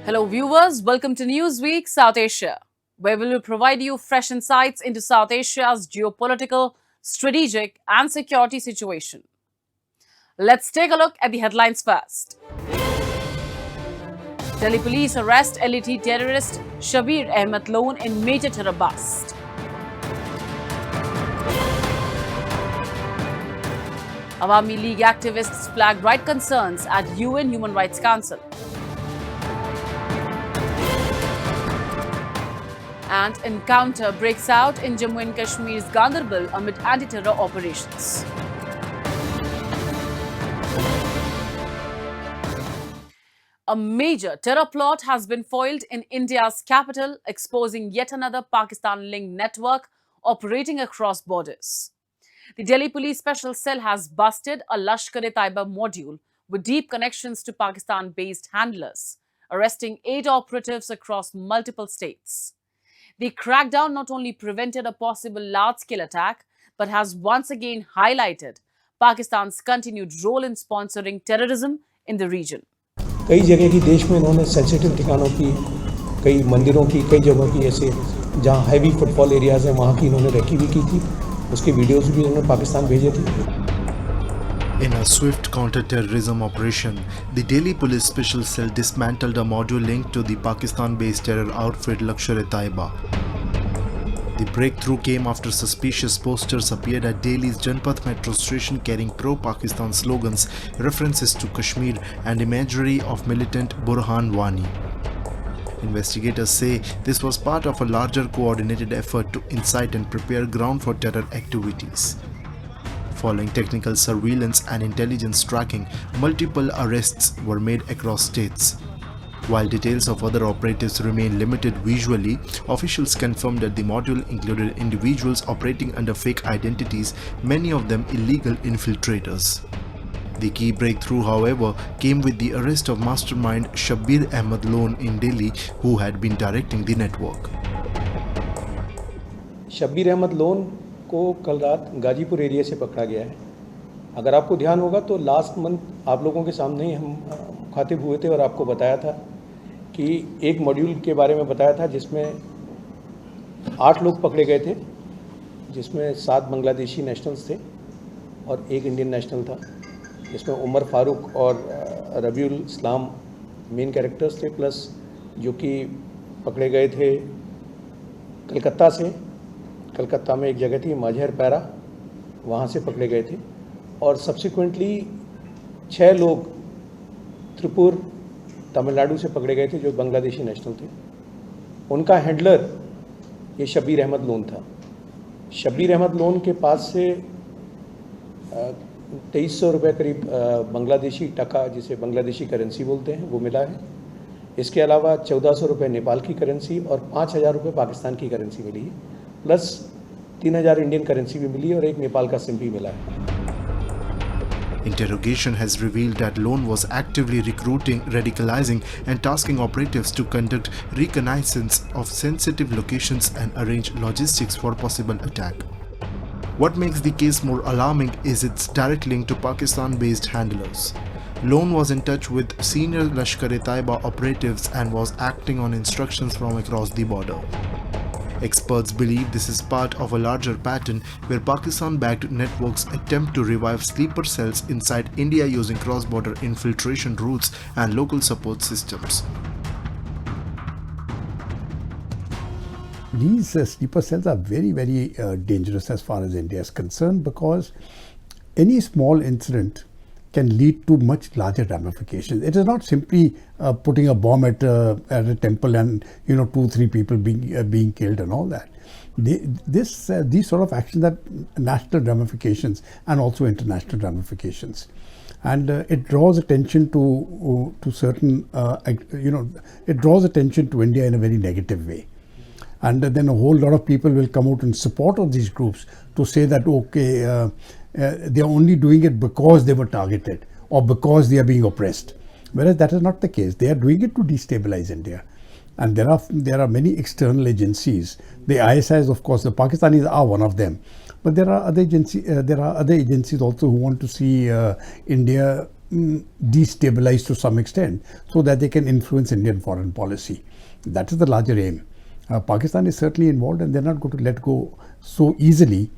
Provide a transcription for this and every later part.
Hello viewers, welcome to Newsweek South Asia, where we will provide you fresh insights into South Asia's geopolitical, strategic and security situation. Let's take a look at the headlines first. Delhi police arrest LET terrorist Shabir Ahmed Lone in major terror bust. Awami League activists flagged right concerns at UN Human Rights Council. And encounter breaks out in Jammu and Kashmir's Ganderbal amid anti-terror operations. A major terror plot has been foiled in India's capital, exposing yet another Pakistan-linked network operating across borders. The Delhi Police Special Cell has busted a Lashkar-e-Taiba module with deep connections to Pakistan-based handlers, arresting 8 operatives across multiple states. The crackdown not only prevented a possible large-scale attack, but has once again highlighted Pakistan's continued role in sponsoring terrorism in the region. कई जगह की देश में इन्होंने sensitive ठिकानों की, कई मंदिरों की, कई जगहों की ऐसे जहां हैवी फुटफॉल एरियाज हैं वहां की इन्होंने रेकी भी की थी. उसके वीडियोस भी इन्होंने पाकिस्तान भेजे थे. In a swift counter-terrorism operation, the Delhi Police Special Cell dismantled a module linked to the Pakistan-based terror outfit Lashkar-e-Taiba. The breakthrough came after suspicious posters appeared at Delhi's Janpath metro station carrying pro-Pakistan slogans, references to Kashmir and imagery of militant Burhan Wani. Investigators say this was part of a larger coordinated effort to incite and prepare ground for terror activities. Following technical surveillance and intelligence tracking, multiple arrests were made across states. While details of other operatives remain limited visually, officials confirmed that the module included individuals operating under fake identities, many of them illegal infiltrators. The key breakthrough, however, came with the arrest of mastermind Shabir Ahmed Lone in Delhi, who had been directing the network. Shabbir Ahmed Lone को कल रात Ghazipur area से पकड़ा गया है. अगर आपको ध्यान होगा तो लास्ट मंथ आप लोगों के सामने ही हम मुखातिब हुए थे और आपको बताया था कि एक मॉड्यूल के बारे में बताया था जिसमें 8 लोग पकड़े गए थे, जिसमें 7 बांग्लादेशी नेशनल्स थे और 1 इंडियन नेशनल था, जिसमें उमर फारूक और रबीउल इस्लाम मेन कैरेक्टर्स थे, प्लस जो कि पकड़े गए थे कलकत्ता से. कलकत्ता में एक जगह थी माझर पैरा, वहाँ से पकड़े गए थे. और सब्सिक्वेंटली 6 लोग त्रिपुर तमिलनाडु से पकड़े गए थे जो बांग्लादेशी नेशनल थे. उनका हैंडलर ये शब्बीर अहमद लोन था. शब्बीर अहमद लोन के पास से 2300 रुपये करीब बांग्लादेशी टका, जिसे बांग्लादेशी करेंसी बोलते हैं, वो मिला है. इसके अलावा 1400 रुपये नेपाल की करेंसी और 5000 रुपये पाकिस्तान की करेंसी मिली है, प्लस 3000 इंडियन करेंसी भी मिली है और एक नेपाल का सिम भी मिला है. Interrogation has revealed that Lone was actively recruiting, radicalizing and tasking operatives to conduct reconnaissance of sensitive locations and arrange logistics for possible attack. What makes the case more alarming is its direct link to Pakistan-based handlers. Lone was in touch with senior Lashkar-e-Taiba operatives and was acting on instructions from across the border. Experts believe this is part of a larger pattern where Pakistan-backed networks attempt to revive sleeper cells inside India using cross-border infiltration routes and local support systems. These sleeper cells are very, very dangerous as far as India is concerned, because any small incident can lead to much larger ramifications. It is not simply putting a bomb at a temple and 2-3 people being killed and all that. These sort of actions have national ramifications and also international ramifications, and it draws attention to certain it draws attention to India in a very negative way. And then a whole lot of people will come out in support of these groups to say that, okay, they are only doing it because they were targeted or because they are being oppressed. Whereas that is not the case. They are doing it to destabilize India. And there are many external agencies. The ISIs, of course, the Pakistanis are one of them. But there are other agencies also who want to see India destabilized to some extent so that they can influence Indian foreign policy. That is the larger aim. Pakistan is certainly involved, and they're not going to let go so easily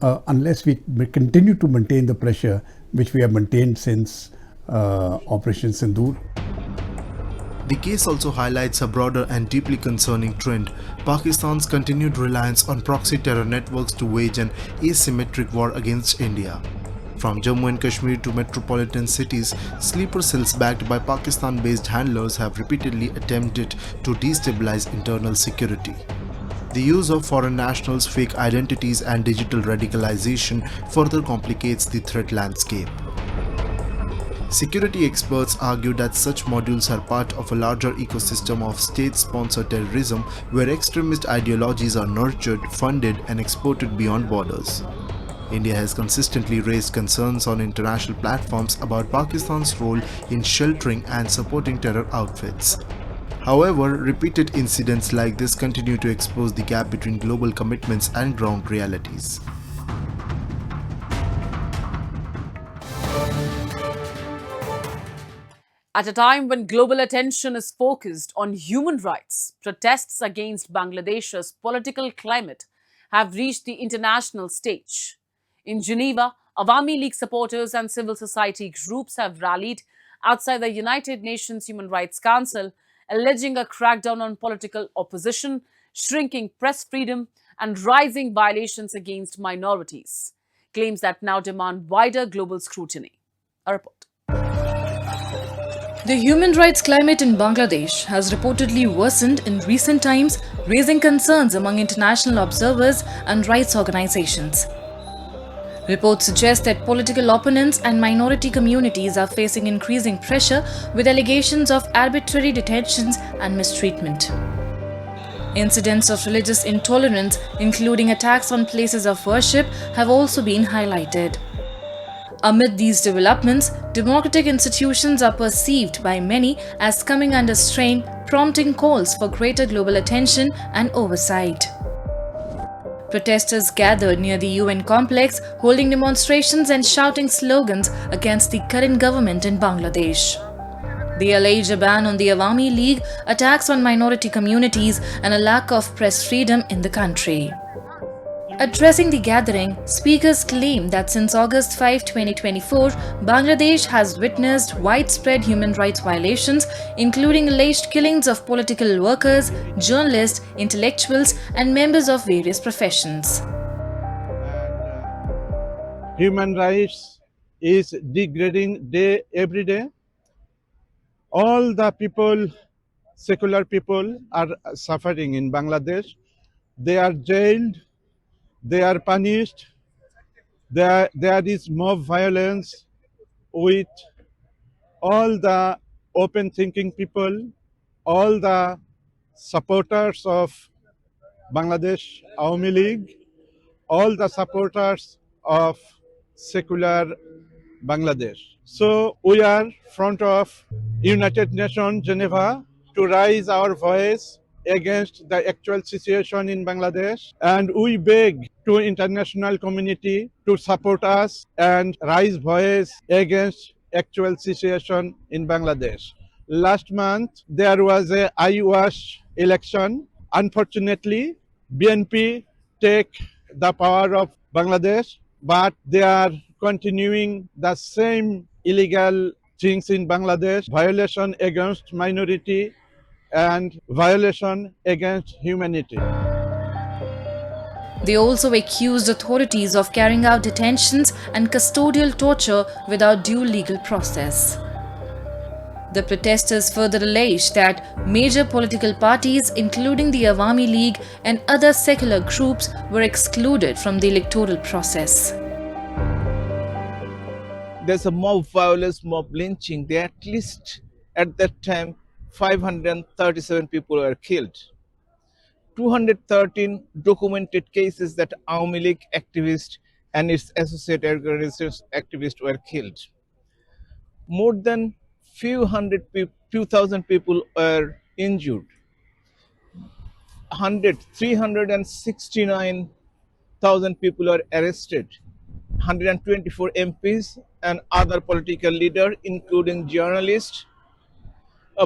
unless we continue to maintain the pressure which we have maintained since Operation Sindoor. The case also highlights a broader and deeply concerning trend: Pakistan's continued reliance on proxy terror networks to wage an asymmetric war against India. From Jammu and Kashmir to metropolitan cities, sleeper cells backed by Pakistan-based handlers have repeatedly attempted to destabilize internal security. The use of foreign nationals, fake identities, and digital radicalization further complicates the threat landscape. Security experts argue that such modules are part of a larger ecosystem of state-sponsored terrorism where extremist ideologies are nurtured, funded, and exported beyond borders. India has consistently raised concerns on international platforms about Pakistan's role in sheltering and supporting terror outfits. However, repeated incidents like this continue to expose the gap between global commitments and ground realities. At a time when global attention is focused on human rights, protests against Bangladesh's political climate have reached the international stage. In Geneva, Awami League supporters and civil society groups have rallied outside the United Nations Human Rights Council, alleging a crackdown on political opposition, shrinking press freedom, and rising violations against minorities. Claims that now demand wider global scrutiny. A report. The human rights climate in Bangladesh has reportedly worsened in recent times, raising concerns among international observers and rights organizations. Reports suggest that political opponents and minority communities are facing increasing pressure with allegations of arbitrary detentions and mistreatment. Incidents of religious intolerance, including attacks on places of worship, have also been highlighted. Amid these developments, democratic institutions are perceived by many as coming under strain, prompting calls for greater global attention and oversight. Protesters gathered near the UN complex, holding demonstrations and shouting slogans against the current government in Bangladesh. They allege a ban on the Awami League, attacks on minority communities, and a lack of press freedom in the country. Addressing the gathering, speakers claim that since August 5, 2024, Bangladesh has witnessed widespread human rights violations, including alleged killings of political workers, journalists, intellectuals, and members of various professions. Human rights is degrading every day. All the people, secular people, are suffering in Bangladesh. They are jailed. They are punished. There is mob violence with all the open thinking people, all the supporters of Bangladesh Awami League, all the supporters of secular Bangladesh. So we are front of United Nations Geneva to raise our voice against the actual situation in Bangladesh, and we beg to international community to support us and raise voice against actual situation in Bangladesh. Last month there was a IWASH election. Unfortunately, BNP take the power of Bangladesh, but they are continuing the same illegal things in Bangladesh, violation against minority and violation against humanity. They also accused authorities of carrying out detentions and custodial torture without due legal process. The protesters further alleged that major political parties, including the Awami League and other secular groups, were excluded from the electoral process. There's a mob violence, mob lynching. There at least at that time 537 people were killed. 213 documented cases that Awami League activists and its associated organizations activists were killed. More than few thousand people were injured. 369,000 people were arrested. 124 MPs and other political leaders, including journalists,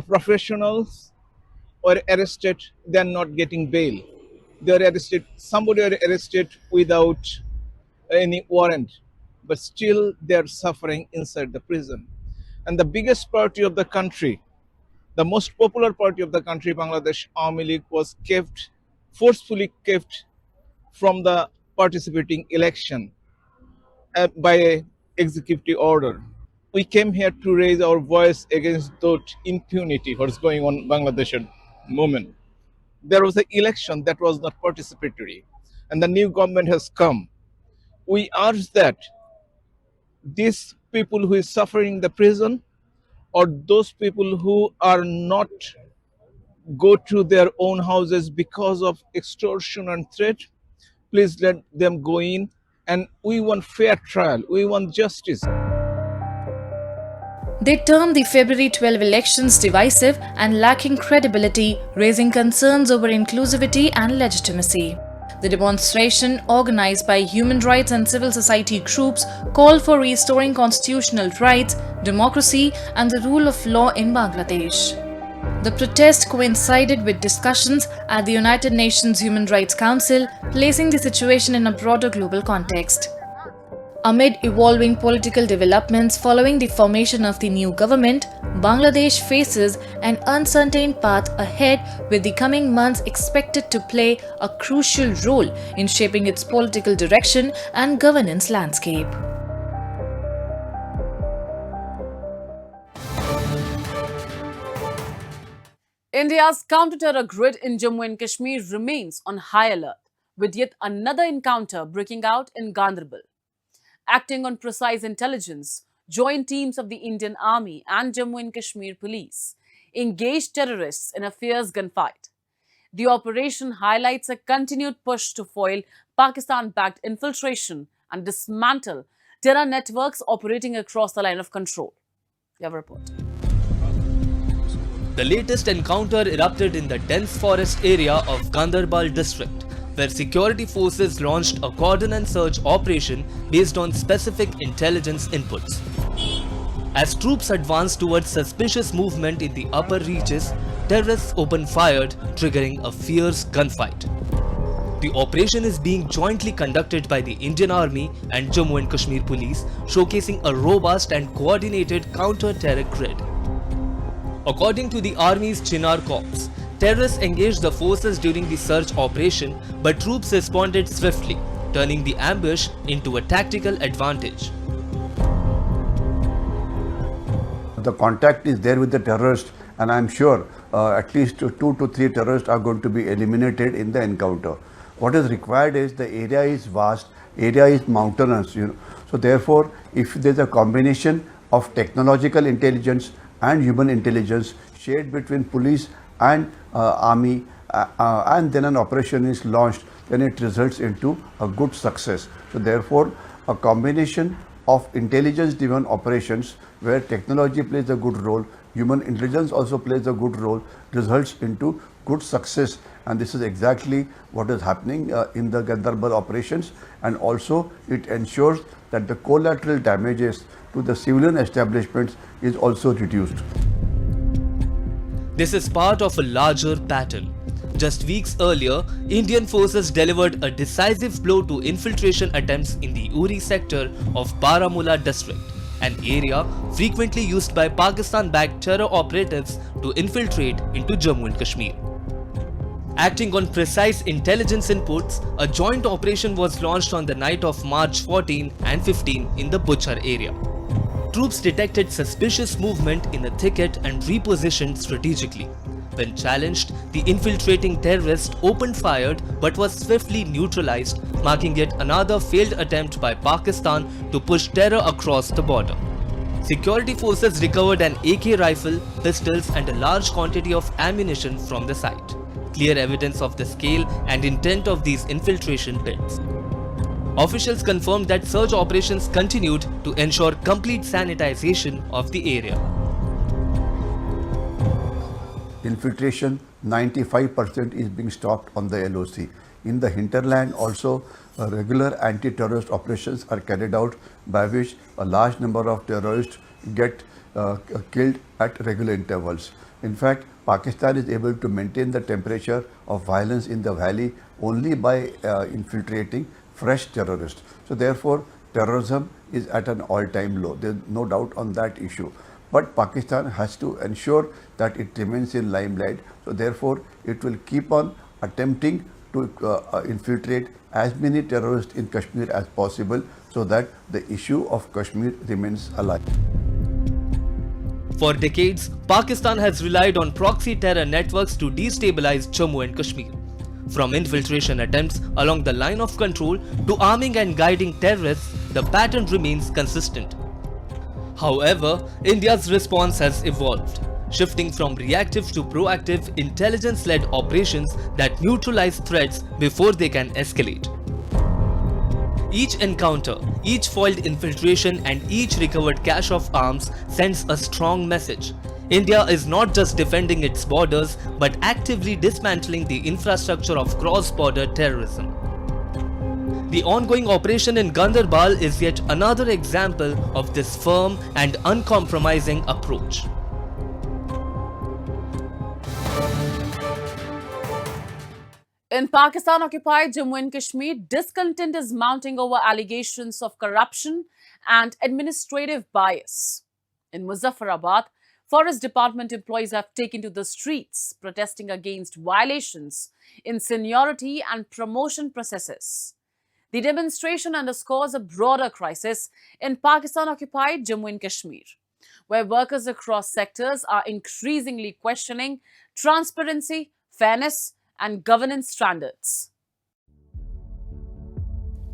professionals, were arrested. They are not getting bail. They are arrested. Somebody are arrested without any warrant, but still they are suffering inside the prison. And the biggest party of the country, the most popular party of the country, Bangladesh Awami League, was forcefully kept from the participating election by a executive order. We came here to raise our voice against that impunity, what's going on in Bangladesh at the moment. There was an election that was not participatory, and the new government has come. We urge that these people who is suffering in the prison, or those people who are not go to their own houses because of extortion and threat, please let them go in. And we want fair trial. We want justice. They termed the February 12 elections divisive and lacking credibility, raising concerns over inclusivity and legitimacy. The demonstration, organized by human rights and civil society groups, called for restoring constitutional rights, democracy, and the rule of law in Bangladesh. The protest coincided with discussions at the United Nations Human Rights Council, placing the situation in a broader global context. Amid evolving political developments following the formation of the new government, Bangladesh faces an uncertain path ahead, with the coming months expected to play a crucial role in shaping its political direction and governance landscape. India's counter-terror grid in Jammu and Kashmir remains on high alert, with yet another encounter breaking out in Ganderbal. Acting on precise intelligence, joint teams of the Indian Army and Jammu and Kashmir Police engaged terrorists in a fierce gunfight. The operation highlights a continued push to foil Pakistan-backed infiltration and dismantle terror networks operating across the line of control. We have a report. The latest encounter erupted in the dense forest area of Ganderbal district, where security forces launched a cordon and search operation based on specific intelligence inputs. As troops advanced towards suspicious movement in the upper reaches, terrorists opened fire, triggering a fierce gunfight. The operation is being jointly conducted by the Indian Army and Jammu and Kashmir Police, showcasing a robust and coordinated counter-terror grid. According to the Army's Chinar Corps, terrorists engaged the forces during the search operation, but troops responded swiftly, turning the ambush into a tactical advantage. The contact is there with the terrorists, and I'm sure at least 2 to 3 terrorists are going to be eliminated in the encounter. What is required is the area is vast, area is mountainous, So therefore, if there's a combination of technological intelligence and human intelligence shared between police and army, and then an operation is launched, then it results into a good success. So therefore, a combination of intelligence-driven operations where technology plays a good role, human intelligence also plays a good role, results into good success. And this is exactly what is happening in the Ganderbal operations, and also it ensures that the collateral damages to the civilian establishments is also reduced. This is part of a larger pattern. Just weeks earlier, Indian forces delivered a decisive blow to infiltration attempts in the Uri sector of Baramulla district, an area frequently used by Pakistan-backed terror operatives to infiltrate into Jammu and Kashmir. Acting on precise intelligence inputs, a joint operation was launched on the night of March 14 and 15 in the Buchar area. Troops detected suspicious movement in the thicket and repositioned strategically. When challenged, the infiltrating terrorist opened fire but was swiftly neutralized, marking yet another failed attempt by Pakistan to push terror across the border. Security forces recovered an AK rifle, pistols, and a large quantity of ammunition from the site. Clear evidence of the scale and intent of these infiltration pits. Officials confirmed that search operations continued to ensure complete sanitization of the area. Infiltration, 95% is being stopped on the LOC. In the hinterland also regular anti-terrorist operations are carried out by which a large number of terrorists get killed at regular intervals. In fact, Pakistan is able to maintain the temperature of violence in the valley only by infiltrating fresh terrorists. So therefore, terrorism is at an all-time low. There is no doubt on that issue. But Pakistan has to ensure that it remains in limelight. So therefore, it will keep on attempting to infiltrate as many terrorists in Kashmir as possible so that the issue of Kashmir remains alive. For decades, Pakistan has relied on proxy terror networks to destabilize Jammu and Kashmir. From infiltration attempts along the line of control to arming and guiding terrorists, the pattern remains consistent. However, India's response has evolved, shifting from reactive to proactive intelligence-led operations that neutralize threats before they can escalate. Each encounter, each foiled infiltration and each recovered cache of arms sends a strong message. India is not just defending its borders but actively dismantling the infrastructure of cross-border terrorism. The ongoing operation in Gandarbal is yet another example of this firm and uncompromising approach. In Pakistan-occupied Jammu and Kashmir, discontent is mounting over allegations of corruption and administrative bias. In Muzaffarabad, Forest Department employees have taken to the streets, protesting against violations in seniority and promotion processes. The demonstration underscores a broader crisis in Pakistan-occupied Jammu and Kashmir, where workers across sectors are increasingly questioning transparency, fairness, and governance standards.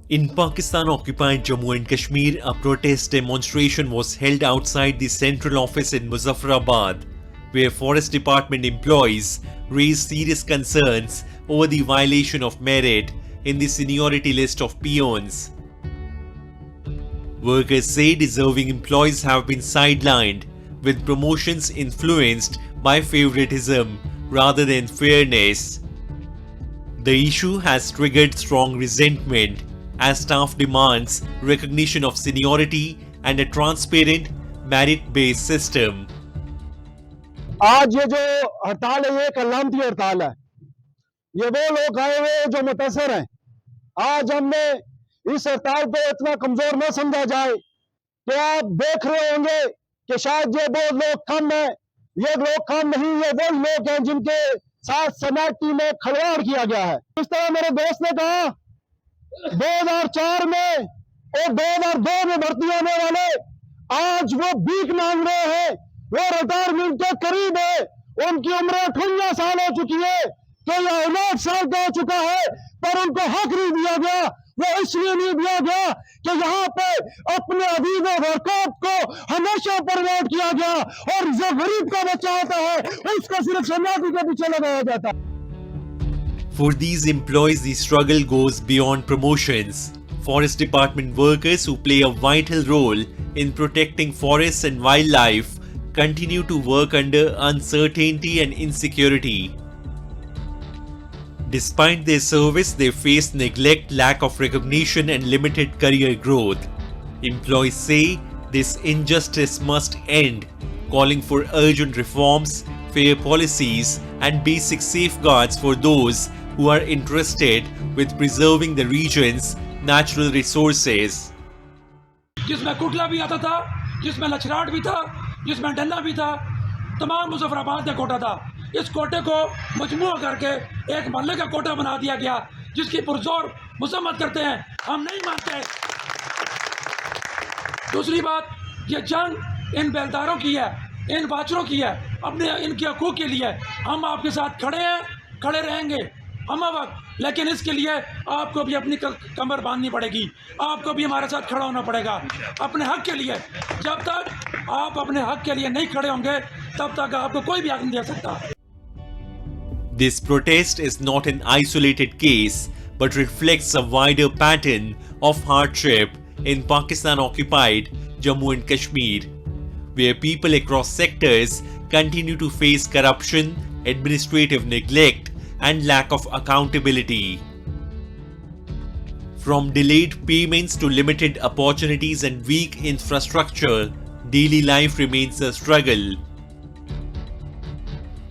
In Pakistan-occupied Jammu and Kashmir, a protest demonstration was held outside the central office in Muzaffarabad, where Forest Department employees raised serious concerns over the violation of merit in the seniority list of peons. Workers say deserving employees have been sidelined, with promotions influenced by favoritism rather than fairness. The issue has triggered strong resentment as staff demands recognition of seniority and a transparent, merit-based system. आज ये जो हड़ताल है, ये एक अलामती हड़ताल है। ये वो लोग आए हुए जो मुतासर हैं। आज हमने इस हड़ताल को इतना कमजोर न समझा जाए कि आप देख रहे होंगे कि शायद ये वो लोग कम हैं। ये लोग कम नहीं, ये वो लोग हैं जिनके साथ सैनिटी में खिलवाड़ किया गया है। इस तरह मेरे दोस्त ने कहा 2004 में और 2002 में भर्ती होने वाले आज वो भीख मांग रहे हैं, वो रिटायरमेंट के करीब है, उनकी उम्र 58 साल हो चुकी है, तो यह 59 साल का हो चुका है, पर उनको हक नहीं दिया गया। वो इसलिए नहीं दिया गया कि यहाँ पे अपने अदीब वर्कआउट को हमेशा प्रमोट किया गया और जो गरीब का बच्चा होता है उसको सिर्फ सन्यासी के पीछे लगाया जाता है। For these employees, the struggle goes beyond promotions. Forest Department workers who play a vital role in protecting forests and wildlife continue to work under uncertainty and insecurity. Despite their service, they face neglect, lack of recognition, and limited career growth. Employees say this injustice must end, calling for urgent reforms, fair policies, and basic safeguards for those who are interested with preserving the region's natural resources. जिसमें कुटला भी आता था, जिसमें लछराट भी था, जिसमें डल्ला भी था, तमाम मुजफ्फराबाद का कोटा था। इस कोटे को मजमूआ करके एक मोहल्ले का कोटा बना दिया गया, जिसकी पुरजोर मजम्मत करते हैं, हम नहीं मानते। दूसरी बात, ये जंग इन बेलदारों की है, इन बाचरों की है, अपने इनके हकूक़ के लिए हम आपके साथ खड़े हैं, खड़े रहेंगे हम वक्त। लेकिन इसके लिए आपको भी अपनी कमर बांधनी पड़ेगी, आपको भी हमारे साथ खड़ा होना पड़ेगा अपने हक के लिए। जब तक आप अपने हक के लिए नहीं खड़े होंगे तब तक आपको कोई भी हक नहीं दे सकता। This protest is not an isolated case but reflects a wider pattern of hardship in Pakistan-occupied Jammu and Kashmir, where people across sectors continue to face corruption, administrative neglect, and lack of accountability. From delayed payments to limited opportunities and weak infrastructure, daily life remains a struggle.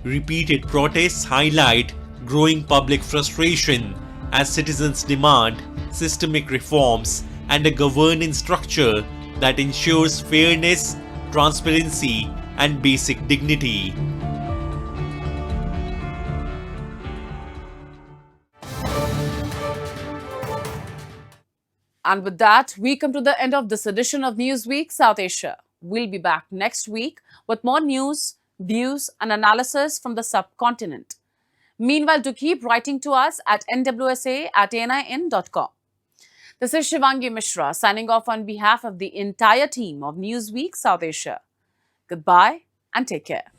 Repeated protests highlight growing public frustration as citizens demand systemic reforms and a governance structure that ensures fairness, transparency, and basic dignity. And with that, we come to the end of this edition of Newsweek South Asia. We'll be back next week with more news, views, and analysis from the subcontinent. Meanwhile, do keep writing to us at nwsa@anin.com. This is Shivangi Mishra signing off on behalf of the entire team of Newsweek South Asia. Goodbye and take care.